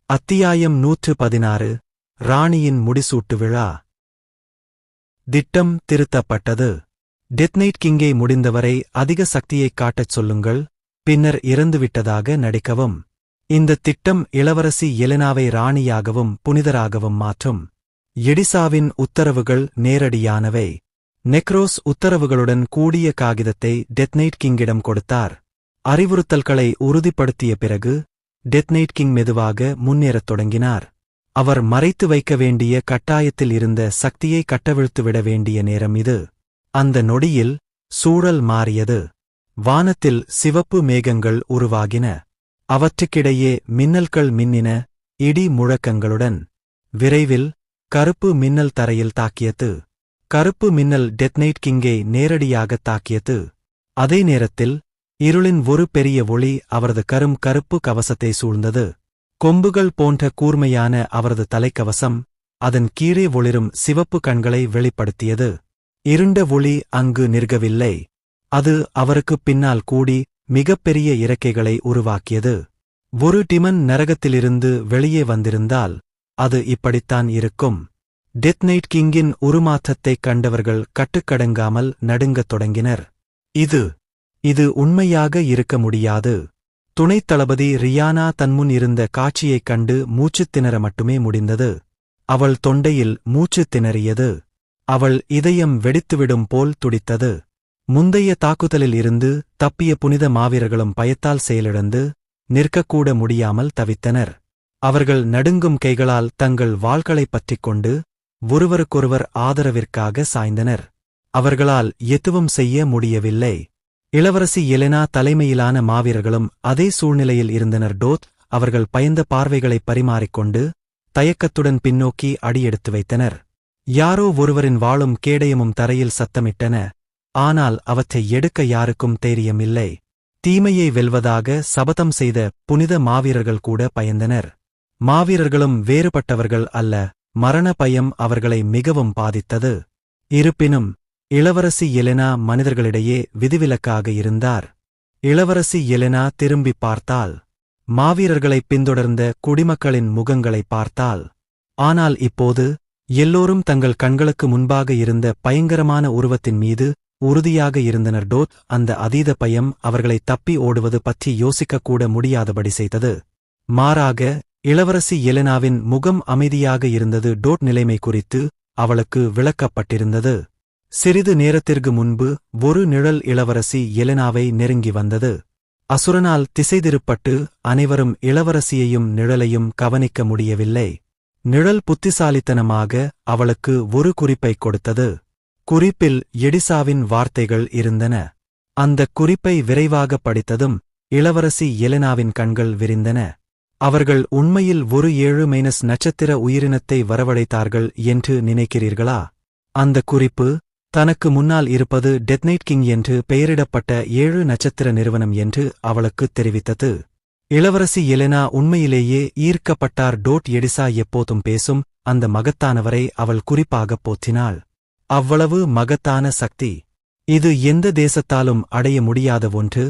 அத்தியாயம் 116 ராணியின் முடிசூட்டு விழா. திட்டம் திருத்தப்பட்டது. டெத் நைட் கிங்கை முடிந்தவரை அதிக சக்தியைக் காட்டச் சொல்லுங்கள், பின்னர் இறந்துவிட்டதாக நடிக்கவும். இந்த திட்டம் இளவரசி எலெனாவை ராணியாகவும் புனிதராகவும் மாற்றும். எடிசாவின் உத்தரவுகள் நேரடியானவை. நெக்ரோஸ் உத்தரவுகளுடன் கூடிய காகிதத்தை டெத் நைட் கிங்கிடம் கொடுத்தார். அறிவுறுத்தல்களை உறுதிப்படுத்திய பிறகு டெத் நைட் கிங் மெதுவாக முன்னேறத் தொடங்கினார். அவர் மறைத்து வைக்க வேண்டிய கட்டாயத்தில் இருந்த சக்தியை கட்டவிழ்த்துவிட வேண்டிய நேரம் இது. அந்த நொடியில் சூழல் மாறியது. வானத்தில் சிவப்பு மேகங்கள் உருவாகின. அவற்றுக்கிடையே மின்னல்கள் மின்னின, இடி முழக்கங்களுடன். விரைவில் கருப்பு மின்னல் தரையில் தாக்கியது. கருப்பு மின்னல் டெத் நைட் கிங்கை நேரடியாகத் தாக்கியது. அதே நேரத்தில் இருளின் ஒரு பெரிய ஒளி அவரது கருப்பு கவசத்தை சூழ்ந்தது. கொம்புகள் போன்ற கூர்மையான அவரது தலைக்கவசம் அதன் கீழே ஒளிரும் சிவப்பு கண்களை வெளிப்படுத்தியது. இருண்ட ஒளி அங்கு நிற்கவில்லை. அது அவருக்குப் பின்னால் கூடி மிகப்பெரிய இறக்கைகளை உருவாக்கியது. ஒரு டிமன் நரகத்திலிருந்து வெளியே வந்திருந்தால் அது இப்படித்தான் இருக்கும். டெத் நைட் கிங்கின் உருமாற்றத்தைக் கண்டவர்கள் கட்டுக்கடங்காமல் நடுங்கத் தொடங்கினர். இது உண்மையாக இருக்க முடியாது. துணைத் தளபதி ரியானா தன்முன் இருந்த காட்சியைக் கண்டு மூச்சுத் திணற மட்டுமே முடிந்தது. அவள் தொண்டையில் மூச்சுத் திணறியது. அவள் இதயம் வெடித்துவிடும் போல் துடித்தது. முந்தைய தாக்குதலில் இருந்து தப்பிய புனித மாவீரர்களும் பயத்தால் செயலிழந்து நிற்கக்கூட முடியாமல் தவித்தனர். அவர்கள் நடுங்கும் கைகளால் தங்கள் வாள்களைப் பற்றிக் கொண்டு ஒருவருக்கொருவர் ஆதரவிற்காக சாய்ந்தனர். அவர்களால் எதுவும் செய்ய முடியவில்லை. இளவரசி எலெனா தலைமையிலான மாவீரர்களும் அதே சூழ்நிலையில் இருந்தனர். அவர்கள் பயந்த பார்வைகளைப் பரிமாறிக்கொண்டு தயக்கத்துடன் பின்னோக்கி அடியெடுத்து வைத்தனர். யாரோ ஒருவரின் வாளும் கேடயமும் தரையில் சத்தமிட்டன. ஆனால் அவற்றை எடுக்க யாருக்கும் தைரியமில்லை. தீமையை வெல்வதாக சபதம் செய்த புனித மாவீரர்கள் கூட பயந்தனர். மாவீரர்களும் வேறுபட்டவர்கள் அல்ல. மரண பயம் அவர்களை மிகவும் பாதித்தது. இருப்பினும் இளவரசி எலெனா மனிதர்களிடையே விதிவிலக்காக இருந்தார். இளவரசி எலெனா திரும்பிப் பார்த்தாள். மாவீரர்களைப் பின்தொடர்ந்த குடிமக்களின் முகங்களைப் பார்த்தாள். ஆனால் இப்போது எல்லோரும் தங்கள் கண்களுக்கு முன்பாக இருந்த பயங்கரமான உருவத்தின் மீது உறுதியாக இருந்தனர். அந்த அதீத பயம் அவர்களை தப்பி ஓடுவது பற்றி யோசிக்கக்கூட முடியாதபடி செய்தது. மாறாக இளவரசி எலெனாவின் முகம் அமைதியாக இருந்தது. நிலைமை குறித்து அவளுக்கு விளக்கப்பட்டிருந்தது. சிறிது நேரத்திற்கு முன்பு ஒரு நிழல் இளவரசி எலெனாவை நெருங்கி வந்தது. அசுரனால் திசைதிருப்பட்டு அனைவரும் இளவரசியையும் நிழலையும் கவனிக்க முடியவில்லை. நிழல் புத்திசாலித்தனமாக அவளுக்கு ஒரு குறிப்பைக் கொடுத்தது. குறிப்பில் எடிசாவின் வார்த்தைகள் இருந்தன. அந்தக் குறிப்பை விரைவாக படித்ததும் இளவரசி எலெனாவின் கண்கள் விரிந்தன. அவர்கள் உண்மையில் ஒரு 7- நட்சத்திர உயிரினத்தை வரவழைத்தார்கள் என்று நினைக்கிறீர்களா? அந்த குறிப்பு தனக்கு முன்னால் இருப்பது டெத் நைட் கிங் என்று பெயரிடப்பட்ட 7 நட்சத்திர நிறுவனம் என்று அவளுக்குத் தெரிவித்தது. இளவரசி எலெனா உண்மையிலேயே ஈர்க்கப்பட்டார். எடிசா எப்போதும் பேசும் அந்த மகத்தானவரை அவள் குறிப்பாகப் போற்றினாள். அவ்வளவு மகத்தான சக்தி. இது எந்த தேசத்தாலும் அடைய முடியாத ஒன்று.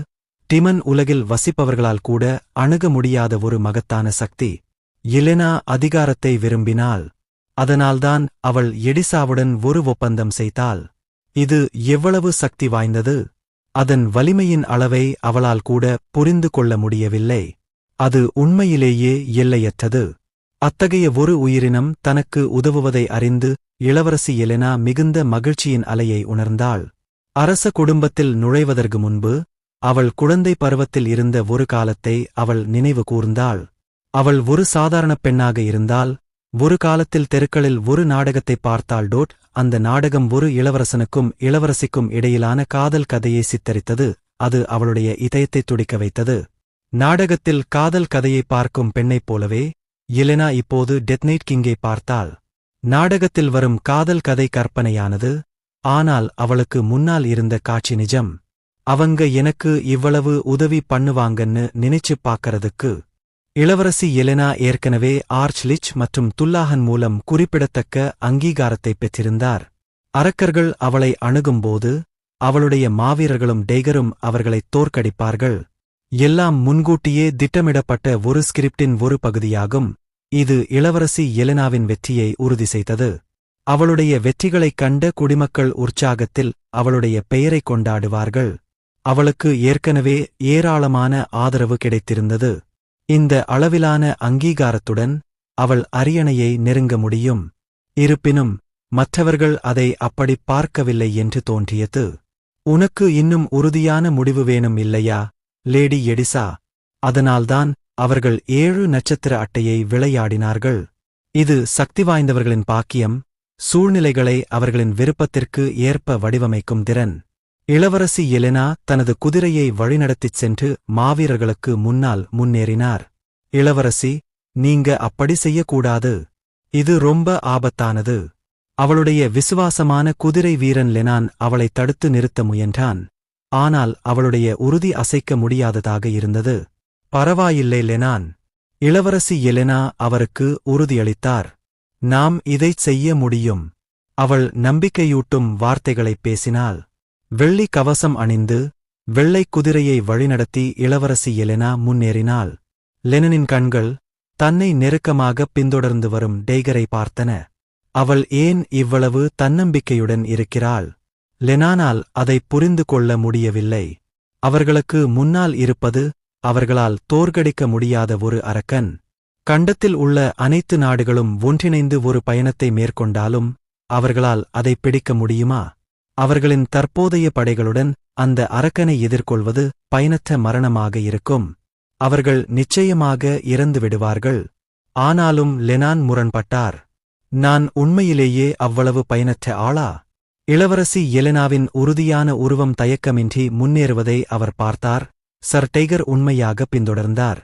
டிமன் உலகில் வசிப்பவர்களால் கூட அணுக முடியாத ஒரு மகத்தான சக்தி. எலெனா அதிகாரத்தை விரும்பினாள். அதனால்தான் அவள் எடிசாவுடன் ஒரு ஒப்பந்தம் செய்தாள். இது எவ்வளவு சக்தி வாய்ந்தது! அதன் வலிமையின் அளவை அவளால் கூட புரிந்து கொள்ள முடியவில்லை. அது உண்மையிலேயே எல்லையற்றது. அத்தகைய ஒரு உயிரினம் தனக்கு உதவுவதை அறிந்து இளவரசி எலெனா மிகுந்த மகிழ்ச்சியின் அலையை உணர்ந்தாள். அரச குடும்பத்தில் நுழைவதற்கு முன்பு அவள் குழந்தை பருவத்தில் இருந்த ஒரு காலத்தை அவள் நினைவு கூர்ந்தாள். அவள் ஒரு சாதாரண பெண்ணாக இருந்தால் ஒரு காலத்தில் தெருக்களில் ஒரு நாடகத்தை பார்த்தாள். அந்த நாடகம் ஒரு இளவரசனுக்கும் இளவரசிக்கும் இடையிலான காதல் கதையை சித்தரித்தது. அது அவளுடைய இதயத்தை துடிக்க வைத்தது. நாடகத்தில் காதல் கதையை பார்க்கும் பெண்ணைப் போலவே எலெனா இப்போது டெத் நைட் கிங்கை பார்த்தாள். நாடகத்தில் வரும் காதல் கதை கற்பனையானது. ஆனால் அவளுக்கு முன்னால் இருந்த காட்சி நிஜம். அவங்க எனக்கு இவ்வளவு உதவி பண்ணுவாங்கன்னு நினைச்சுப் பார்க்கறதுக்கு. இளவரசி எலெனா ஏற்கனவே ஆர்ச்லிச் மற்றும் துல்லாஹன் மூலம் குறிப்பிடத்தக்க அங்கீகாரத்தைப் பெற்றிருந்தார். அரக்கர்கள் அவளை அணுகும்போது அவளுடைய மாவீரர்களும் டெய்கரும் அவர்களைத் தோற்கடிப்பார்கள். எல்லாம் முன்கூட்டியே திட்டமிடப்பட்ட ஒரு ஸ்கிரிப்டின் ஒரு பகுதியாகும். இது இளவரசி எலெனாவின் வெற்றியை உறுதி செய்தது. அவளுடைய வெற்றிகளைக் கண்ட குடிமக்கள் உற்சாகத்தில் அவளுடைய பெயரைக் கொண்டாடுவார்கள். அவளுக்கு ஏற்கனவே ஏராளமான ஆதரவு கிடைத்திருந்தது. இந்த அளவிலான அங்கீகாரத்துடன் அவள் அரியணையை நெருங்க முடியும். இருப்பினும் மற்றவர்கள் அதை அப்படிப் பார்க்கவில்லை என்று தோன்றியது. உனக்கு இன்னும் உறுதியான முடிவு வேணும் இல்லையா, லேடி எடிசா? அதனால்தான் அவர்கள் 7 நட்சத்திர அட்டையை விளையாடினார்கள். இது சக்தி வாய்ந்தவர்களின் பாக்கியம், சூழ்நிலைகளை அவர்களின் விருப்பத்திற்கு ஏற்ப வடிவமைக்கும் திறன். இளவரசி எலெனா தனது குதிரையை வழிநடத்திச் சென்று மாவீரர்களுக்கு முன்னால் முன்னேறினார். இளவரசி, நீங்க அப்படி செய்யக்கூடாது. இது ரொம்ப ஆபத்தானது. அவளுடைய விசுவாசமான குதிரை வீரன் லெனான் அவளை தடுத்து நிறுத்த முயன்றான். ஆனால் அவளுடைய உறுதி அசைக்க முடியாததாக இருந்தது. பரவாயில்லை லெனான். இளவரசி எலெனா அவருக்கு உறுதியளித்தார். நாம் இதைச் செய்ய முடியும். அவள் நம்பிக்கையூட்டும் வார்த்தைகளைப் பேசினாள். வெள்ளி கவசம் அணிந்து வெள்ளைக் குதிரையை வழிநடத்தி இளவரசி எலெனா முன்னேறினாள். லெனனின் கண்கள் தன்னை நெருக்கமாகப் பின்தொடர்ந்து வரும் டெய்கரை பார்த்தன. அவள் ஏன் இவ்வளவு தன்னம்பிக்கையுடன் இருக்கிறாள்? லெனானால் அதைப் புரிந்து கொள்ள முடியவில்லை. அவர்களுக்கு முன்னால் இருப்பது அவர்களால் தோற்கடிக்க முடியாத ஒரு அரக்கன். கண்டத்தில் உள்ள அனைத்து நாடுகளும் ஒன்றிணைந்து ஒரு பயணத்தை மேற்கொண்டாலும் அவர்களால் அதைப் பிடிக்க முடியுமா? அவர்களின் தற்போதைய படைகளுடன் அந்த அரக்கனை எதிர்கொள்வது பயனற்ற மரணமாக இருக்கும். அவர்கள் நிச்சயமாக இறந்து விடுவார்கள். ஆனாலும் லெனான் முரண்பட்டார். நான் உண்மையிலேயே அவ்வளவு பயனற்ற ஆளா? இளவரசி எலெனாவின் உறுதியான உருவம் தயக்கமின்றி முன்னேறுவதை அவர் பார்த்தார். சர் டெய்கர் உண்மையாக பின்தொடர்ந்தார்.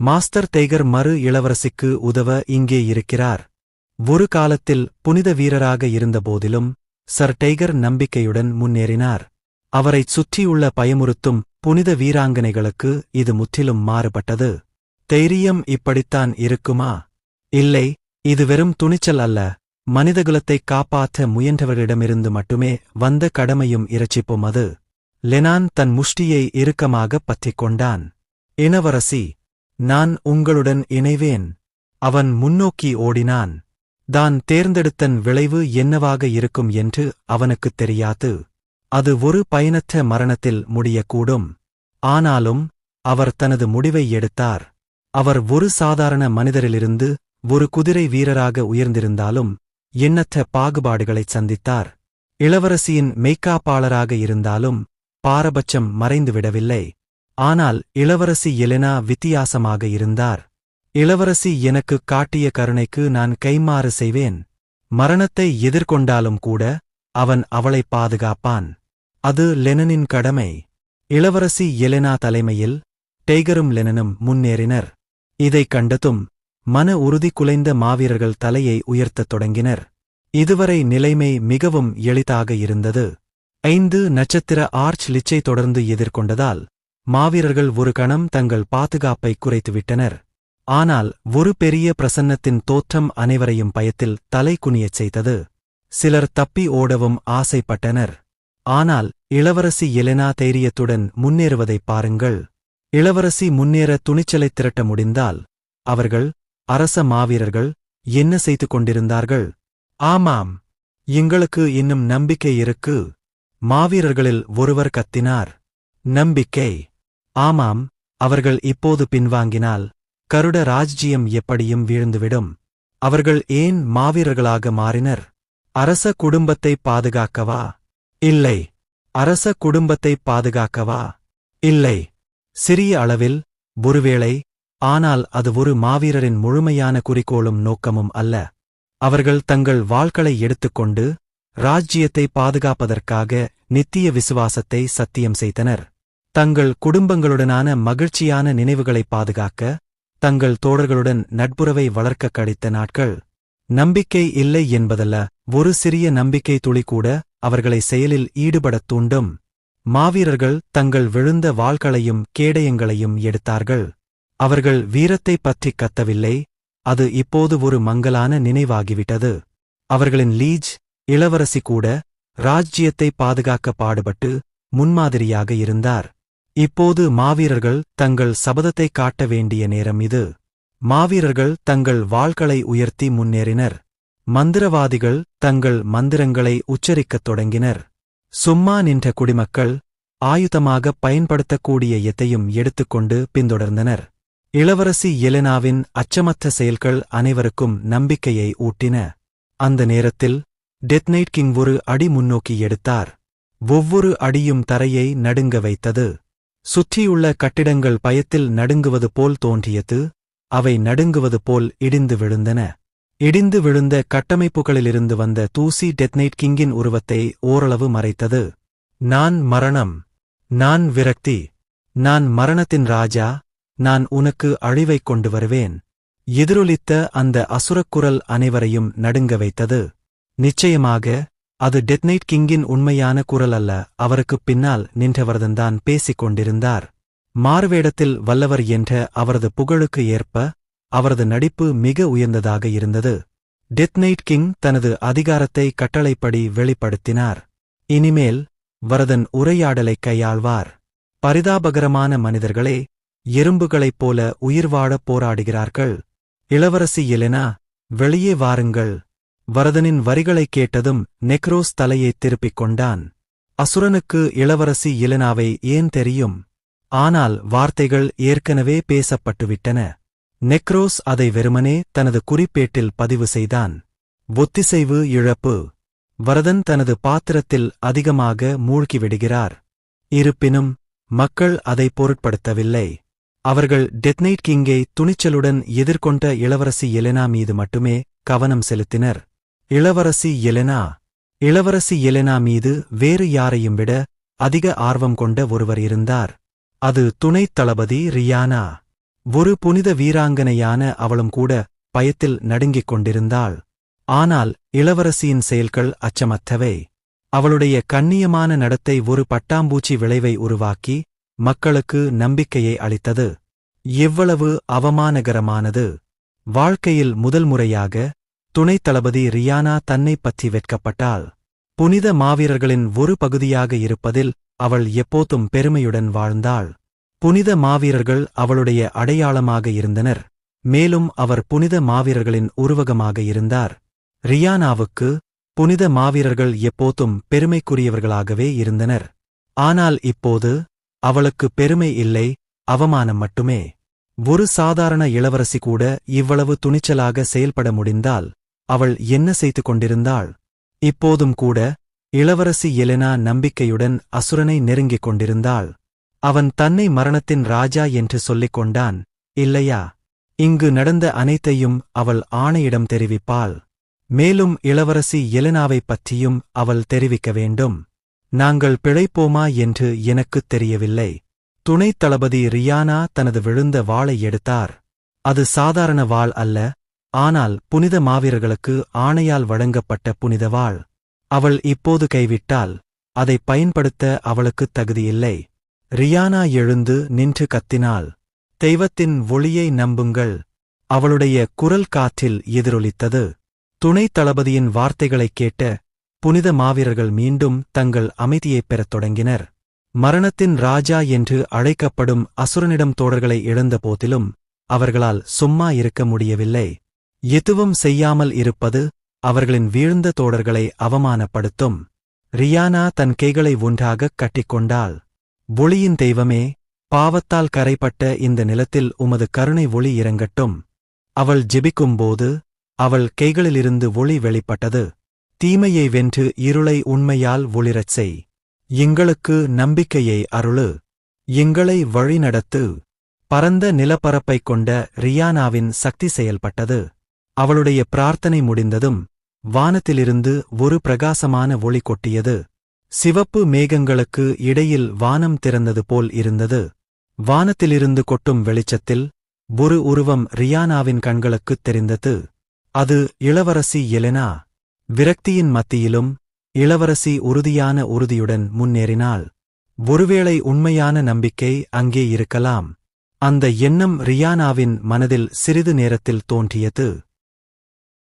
மாஸ்டர் டெய்கர் மறு இளவரசிக்கு உதவ இங்கே இருக்கிறார். ஒரு காலத்தில் புனித வீரராக இருந்தபோதிலும் சர் டெய்கர் நம்பிக்கையுடன் முன்னேறினார். அவரைச் சுற்றியுள்ள பயமுறுத்தும் புனித வீராங்கனைகளுக்கு இது முற்றிலும் மாறுபட்டது. தைரியம் இப்படித்தான் இருக்குமா? இல்லை, இது வெறும் துணிச்சல் அல்ல. மனிதகுலத்தைக் காப்பாற்ற முயன்றவர்களிடமிருந்து மட்டுமே வந்த கடமையும் இரட்சிப்பும் அது. லெனான் தன் முஷ்டியை இறுக்கமாகப் பற்றிக் கொண்டான். இளவரசி, நான் உங்களுடன் இணைவேன். அவன் முன்னோக்கி ஓடினான். தான் தேர்ந்தெடுத்தன் விளைவு என்னவாக இருக்கும் என்று அவனுக்குத் தெரியாது. அது ஒரு பயனற்ற மரணத்தில் முடியக்கூடும். ஆனாலும் அவர் தனது முடிவை எடுத்தார். அவர் ஒரு சாதாரண மனிதரிலிருந்து ஒரு குதிரை வீரராக உயர்ந்திருந்தாலும் எண்ணற்ற பாகுபாடுகளைச் சந்தித்தார். இளவரசியின் மெய்க்காப்பாளராக இருந்தாலும் பாரபட்சம் மறைந்துவிடவில்லை. ஆனால் இளவரசி எலெனா வித்தியாசமாக இருந்தார். இளவரசி எனக்குக் காட்டிய கருணைக்கு நான் கைமாறு செய்வேன். மரணத்தை எதிர்கொண்டாலும் கூட அவன் அவளைப் பாதுகாப்பான். அது லெனனின் கடமை. இளவரசி எலெனா தலைமையில் டெய்கரும் லெனனும் முன்னேறினர். இதைக் கண்டதும் மன உறுதி குலைந்த மாவீரர்கள் தலையை உயர்த்தத் தொடங்கினர். இதுவரை நிலைமை மிகவும் எளிதாக இருந்தது. 5 நட்சத்திர ஆர்ச் லிச்சை தொடர்ந்து எதிர்கொண்டதால் மாவீரர்கள் ஒரு கணம் தங்கள் பாதுகாப்பை குறைத்துவிட்டனர். ஆனால் ஒரு பெரிய பிரசன்னத்தின் தோற்றம் அனைவரையும் பயத்தில் தலை குனியச் செய்தது. சிலர் தப்பி ஓடவும் ஆசைப்பட்டனர். ஆனால் இளவரசி எலெனா தைரியத்துடன் முன்னேறுவதைப் பாருங்கள். இளவரசி முன்னேற துணிச்சலைத் திரட்ட முடிந்தால் அவர்கள், அரச மாவீரர்கள், என்ன செய்து கொண்டிருந்தார்கள்? ஆமாம், எங்களுக்கு இன்னும் நம்பிக்கை இருக்கு. மாவீரர்களில் ஒருவர் கத்தினார். நம்பிக்கை? ஆமாம், அவர்கள் இப்போது பின்வாங்கினால் கருட ராஜ்ஜியம் எப்படியும் வீழ்ந்துவிடும். அவர்கள் ஏன் மாவீரர்களாக மாறினர்? அரச குடும்பத்தை பாதுகாக்கவா? இல்லை. அரச குடும்பத்தை பாதுகாக்கவா? இல்லை. சிறிய அளவில், ஒருவேளை. ஆனால் அது ஒரு மாவீரரின் முழுமையான குறிக்கோளும் நோக்கமும் அல்ல. அவர்கள் தங்கள் வாழ்களை எடுத்துக்கொண்டு ராஜ்ஜியத்தை பாதுகாப்பதற்காக நித்திய விசுவாசத்தை சத்தியம் செய்தனர். தங்கள் குடும்பங்களுடனான மகிழ்ச்சியான நினைவுகளைப் பாதுகாக்க தங்கள் தோழர்களுடன் நட்புறவை வளர்க்க கழித்த நாட்கள். நம்பிக்கை இல்லை என்பதல்ல, ஒரு சிறிய நம்பிக்கை துளிகூட அவர்களை செயலில் ஈடுபடத் தூண்டும். மாவீரர்கள் தங்கள் விழுந்த வாள்களையும் கேடயங்களையும் எடுத்தார்கள். அவர்கள் வீரத்தைப் பற்றிக் கத்தவில்லை, அது இப்போது ஒரு மங்கலான நினைவாகிவிட்டது. அவர்களின் லீஜ், இளவரசி கூட ராஜ்ஜியத்தை பாதுகாக்க பாடுபட்டு முன்மாதிரியாக இருந்தார். இப்போது மாவீரர்கள் தங்கள் சபதத்தைக் காட்ட வேண்டிய நேரம் இது. மாவீரர்கள் தங்கள் வாள்களை உயர்த்தி முன்னேறினர். மந்திரவாதிகள் தங்கள் மந்திரங்களை உச்சரிக்கத் தொடங்கினர். சும்மா நின்ற குடிமக்கள் ஆயுதமாகப் பயன்படுத்தக்கூடிய எதையும் எடுத்துக்கொண்டு பின்தொடர்ந்தனர். இளவரசி எலெனாவின் அச்சமற்ற செயல்கள் அனைவருக்கும் நம்பிக்கையை ஊட்டின. அந்த நேரத்தில் டெத் நைட் கிங் ஒரு அடி முன்னோக்கி எடுத்தார். ஒவ்வொரு அடியும் தரையை நடுங்க வைத்தது. சுற்றியுள்ள கட்டிடங்கள் பயத்தில் நடுங்குவது போல் தோன்றியது. அவை நடுங்குவது போல் இடிந்து விழுந்தன. இடிந்து விழுந்த கட்டமைப்புகளிலிருந்து வந்த தூசி டெத் நைட் கிங்கின் உருவத்தை ஓரளவு மறைத்தது. நான் மரணம். நான் விரக்தி. நான் மரணத்தின் ராஜா. நான் உனக்கு அழிவைக் கொண்டு வருவேன். எதிரொலித்த அந்த அசுரக்குரல் அனைவரையும் நடுங்க வைத்தது. நிச்சயமாக அது டெத் நைட் கிங்கின் உண்மையான குரல் அல்ல. அவருக்குப் பின்னால் நின்றவர்தான் பேசிக் கொண்டிருந்தார். மாறுவேடத்தில் வல்லவர் என்ற அவரது புகழுக்கு ஏற்ப அவரது நடிப்பு மிக உயர்ந்ததாக இருந்தது. டெத் நைட் கிங் தனது அதிகாரத்தை கட்டளைப்படி வெளிப்படுத்தினார். இனிமேல் வரதன் உரையாடலைக் கையாள்வார். பரிதாபகரமான மனிதர்களே, எறும்புகளைப் போல உயிர்வாழப் போராடுகிறார்கள். இளவரசி எலெனா, வெளியே வாருங்கள். வரதனின் வரிகளைக் கேட்டதும் நெக்ரோஸ் தலையைத் திருப்பிக் கொண்டான். அசுரனுக்கு இளவரசி எலெனாவை ஏன் தெரியும்? ஆனால் வார்த்தைகள் ஏற்கனவே பேசப்பட்டுவிட்டன. நெக்ரோஸ் அதை வெறுமனே தனது குறிப்பேட்டில் பதிவு செய்தான். ஒத்திசைவு இழப்பு. வரதன் தனது பாத்திரத்தில் அதிகமாக மூழ்கிவிடுகிறார். இருப்பினும் மக்கள் அதை பொருட்படுத்தவில்லை. அவர்கள் டெத் நைட் கிங்கை துணிச்சலுடன் எதிர்கொண்ட இளவரசி எலெனா மீது மட்டுமே கவனம் செலுத்தினர். இளவரசி எலெனா. இளவரசி எலெனா மீது வேறு யாரையும் விட அதிக ஆர்வம் கொண்ட ஒருவர் இருந்தார். அது துணைத் தளபதி ரியானா. ஒரு புனித வீராங்கனையான அவளும் கூட பயத்தில் நடுங்கிக் கொண்டிருந்தாள். ஆனால் இளவரசியின் செயல்கள் அச்சமற்றவை. அவளுடைய கண்ணியமான நடத்தை ஒரு பட்டாம்பூச்சி விளைவை உருவாக்கி மக்களுக்கு நம்பிக்கையை அளித்தது. எவ்வளவு அவமானகரமானது! வாழ்க்கையில் முதல் முறையாக துணைத் தளபதி ரியானா தன்னைப் பற்றி வெட்கப்பட்டாள். புனித மாவீரர்களின் ஒரு பகுதியாக இருப்பதில் அவள் எப்போதும் பெருமையுடன் வாழ்ந்தாள். புனித மாவீரர்கள் அவளுடைய அடையாளமாக இருந்தனர். மேலும் அவர் புனித மாவீரர்களின் உருவகமாக இருந்தார். ரியானாவுக்கு புனித மாவீரர்கள் எப்போதும் பெருமைக்குரியவர்களாகவே இருந்தனர். ஆனால் இப்போது அவளுக்கு பெருமை இல்லை, அவமானம் மட்டுமே. ஒரு சாதாரண இளவரசி கூட இவ்வளவு துணிச்சலாக செயல்பட முடிந்தால் அவள் என்ன செய்து கொண்டிருந்தாள்? இப்போதும் கூட இளவரசி எலெனா நம்பிக்கையுடன் அசுரனை நெருங்கிக் கொண்டிருந்தாள். அவன் தன்னை மரணத்தின் ராஜா என்று சொல்லிக் கொண்டான், இல்லையா? இங்கு நடந்த அனைத்தையும் அவள் ஆணையிடம் தெரிவிப்பாள். மேலும் இளவரசி எலெனாவைப் பற்றியும் அவள் தெரிவிக்க வேண்டும். நாங்கள் பிழைப்போமா என்று எனக்குத் தெரியவில்லை. துணைத் தளபதி ரியானா தனது விழுந்த வாளை எடுத்தார். அது சாதாரண வாள் அல்ல, ஆனால் புனித மாவீரர்களுக்கு ஆணையால் வழங்கப்பட்ட புனித வாள். அவள் இப்போது கைவிட்டால் அதைப் பயன்படுத்த அவளுக்குத் தகுதியில்லை. ரியானா எழுந்து நின்று கத்தினாள், தெய்வத்தின் ஒளியை நம்புங்கள். அவளுடைய குரல் காற்றில் எதிரொலித்தது. துணைத் தளபதியின் வார்த்தைகளைக் கேட்ட புனித மாவீரர்கள் மீண்டும் தங்கள் அமைதியைப் பெறத் தொடங்கினர். மரணத்தின் ராஜா என்று அழைக்கப்படும் அசுரனிடம் தோழர்களை இழந்த போதிலும் அவர்களால் சும்மா இருக்க முடியவில்லை. எதுவும் செய்யாமல் இருப்பது அவர்களின் வீழ்ந்த தோழர்களை அவமானப்படுத்தும். ரியானா தன் கைகளை ஒன்றாகக் கட்டிக்கொண்டாள். ஒளியின் தெய்வமே, பாவத்தால் கரைப்பட்ட இந்த நிலத்தில் உமது கருணை ஒளி இறங்கட்டும். அவள் ஜெபிக்கும்போது அவள் கைகளிலிருந்து ஒளி வெளிப்பட்டது. தீமையை வென்று இருளை உண்மையால் ஒளிரச் செய். எங்களுக்கு நம்பிக்கையை அருளு. எங்களை வழிநடத்து. பரந்த நிலப்பரப்பைக் கொண்ட ரியானாவின் சக்தி செயல்பட்டது. அவளுடைய பிரார்த்தனை முடிந்ததும் வானத்திலிருந்து ஒரு பிரகாசமான ஒளி கொட்டியது. சிவப்பு மேகங்களுக்கு இடையில் வானம் திறந்தது போல் இருந்தது. வானத்திலிருந்து கொட்டும் வெளிச்சத்தில் ஒரு உருவம் ரியானாவின் கண்களுக்குத் தெரிந்தது. அது இளவரசி எலெனா. விரக்தியின் மத்தியிலும் இளவரசி உறுதியான உறுதியுடன் முன்னேறினாள். ஒருவேளை உண்மையான நம்பிக்கை அங்கே இருக்கலாம். அந்த எண்ணம் ரியானாவின் மனதில் சிறிது நேரத்தில் தோன்றியது.